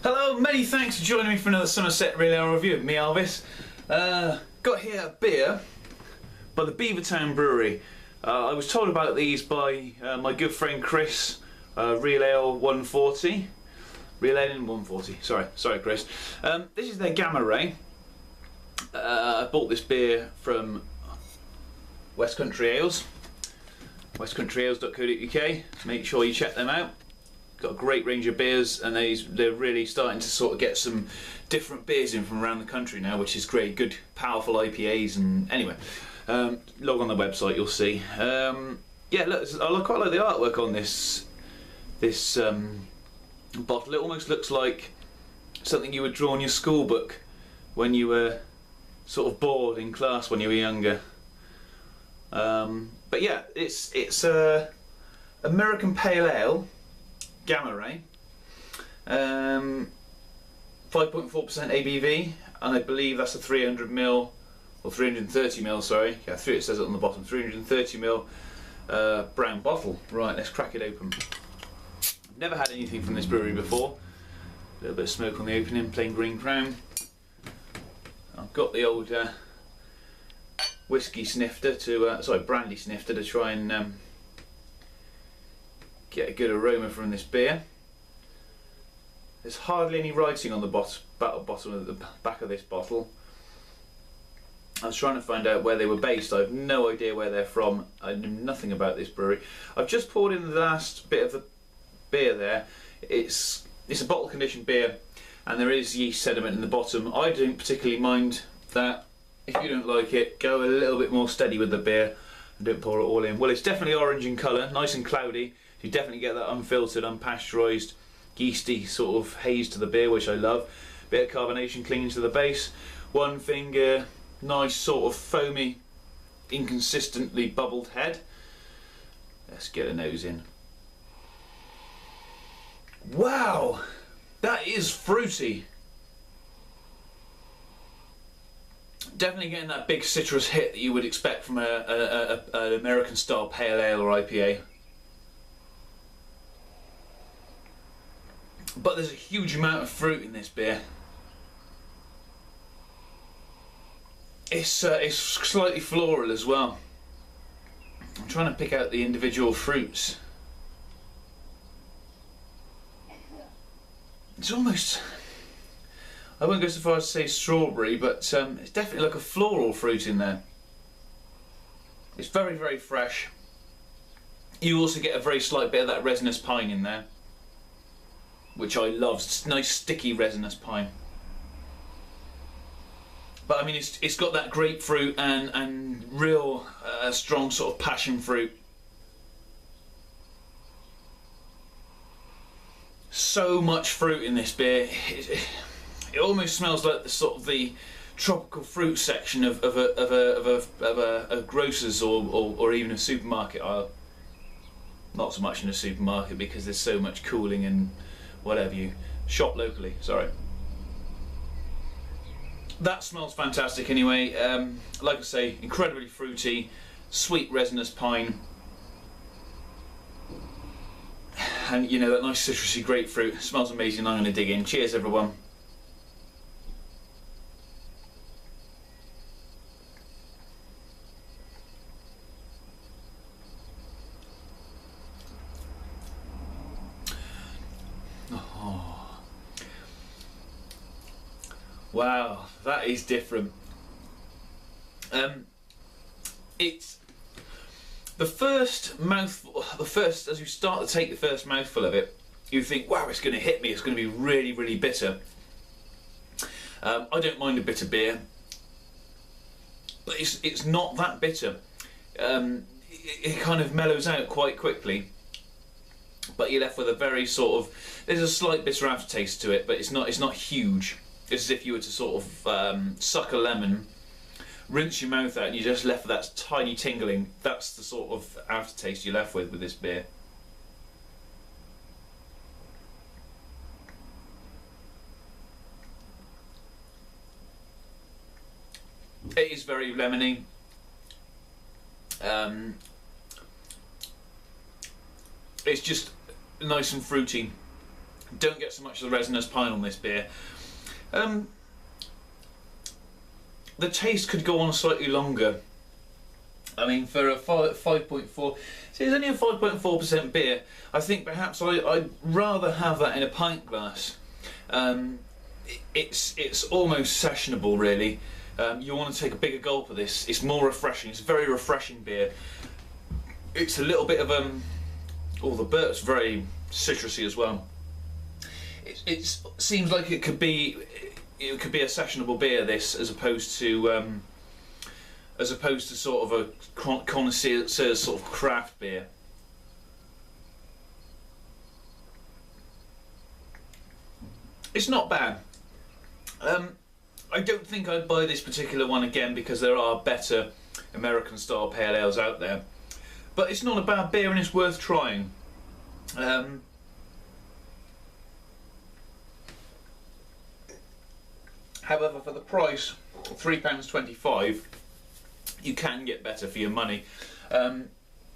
Hello, many thanks for joining me for another Somerset Real Ale review of me, Elvis. Got here a beer by the Beavertown Brewery. I was told about these by my good friend Chris, Real Ale 140. Real Ale 140, sorry Chris. This is their Gamma Ray. I bought this beer from West Country Ales, westcountryales.co.uk. Make sure you check them out. Got a great range of beers, and they're really starting to sort of get some different beers in from around the country now, which is great. Good, powerful IPAs, and anyway, log on the website, you'll see. Yeah, look, I quite like the artwork on this bottle. It almost looks like something you would draw in your school book when you were sort of bored in class when you were younger. But yeah, it's American Pale Ale. Gamma Ray, 5.4% ABV, and I believe that's a 300ml or 330ml. Sorry, yeah, it says it on the bottom. 330ml brown bottle. Right, let's crack it open. I've never had anything from this brewery before. A little bit of smoke on the opening, plain green crown. I've got the old whiskey snifter brandy snifter to try and get a good aroma from this beer. There's hardly any writing on the bottom of the back of this bottle. I was trying to find out where they were based. I have no idea where they're from. I know nothing about this brewery. I've just poured in the last bit of the beer there. It's a bottle conditioned beer, and there is yeast sediment in the bottom. I don't particularly mind that. If you don't like it, go a little bit more steady with the beer and don't pour it all in. Well, it's definitely orange in colour, nice and cloudy. You definitely get that unfiltered, unpasteurised, yeasty sort of haze to the beer, which I love. Bit of carbonation clinging to the base. One finger, nice sort of foamy, inconsistently bubbled head. Let's get a nose in. Wow, that is fruity. Definitely getting that big citrus hit that you would expect from an American style pale ale or IPA. But there's a huge amount of fruit in this beer. It's slightly floral as well. I'm trying to pick out the individual fruits. It's almost, I won't go so far as to say strawberry, but it's definitely like a floral fruit in there. It's very, very fresh. You also get a very slight bit of that resinous pine in there, which I love. It's nice sticky resinous pine. But I mean, it's got that grapefruit and real strong sort of passion fruit. So much fruit in this beer. It almost smells like the sort of the tropical fruit section of a grocer's or even a supermarket aisle. Not so much in a supermarket because there's so much cooling and whatever you shop locally. Sorry. That smells fantastic anyway. Like I say, incredibly fruity, sweet resinous pine, and you know, that nice citrusy grapefruit. It smells amazing. I'm going to dig in. Cheers, everyone. Wow, that is different. It's the first mouthful. As you start to take the first mouthful of it, you think, "Wow, it's going to hit me. It's going to be really, really bitter." I don't mind a bitter beer, but it's not that bitter. It kind of mellows out quite quickly, but you're left with a very sort of. There's a slight bitter aftertaste to it, but it's not huge. It's as if you were to sort of suck a lemon, rinse your mouth out, and you're just left with that tiny tingling. That's the sort of aftertaste you're left with this beer. It is very lemony. It's just nice and fruity. Don't get so much of the resinous pine on this beer. The taste could go on slightly longer. I mean, for a 5.4, see, it's only a 5.4% beer. I think perhaps I'd rather have that in a pint glass. It's almost sessionable, really. You want to take a bigger gulp of this. It's more refreshing. It's a very refreshing beer. It's a little bit of the burt's very citrusy as well. It seems like it could be a sessionable beer, this, as opposed to sort of a connoisseur sort of craft beer. It's not bad. I don't think I'd buy this particular one again because there are better American style pale ales out there. But it's not a bad beer and it's worth trying. However, for the price, £3.25, you can get better for your money. I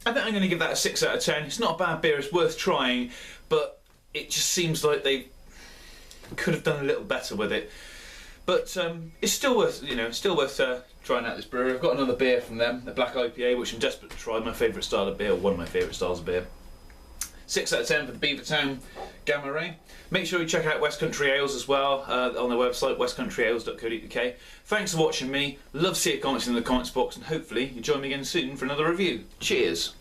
think I'm going to give that a 6 out of 10. It's not a bad beer, it's worth trying, but it just seems like they could have done a little better with it. But it's still worth, trying out this brewery. I've got another beer from them, the Black IPA, which I'm desperate to try. My favourite style of beer, or one of my favourite styles of beer. 6 out of 10 for the Beavertown Gamma Ray. Make sure you check out West Country Ales as well on their website, westcountryales.co.uk. Thanks for watching me. Love to see your comments in the comments box, and hopefully you join me again soon for another review. Cheers.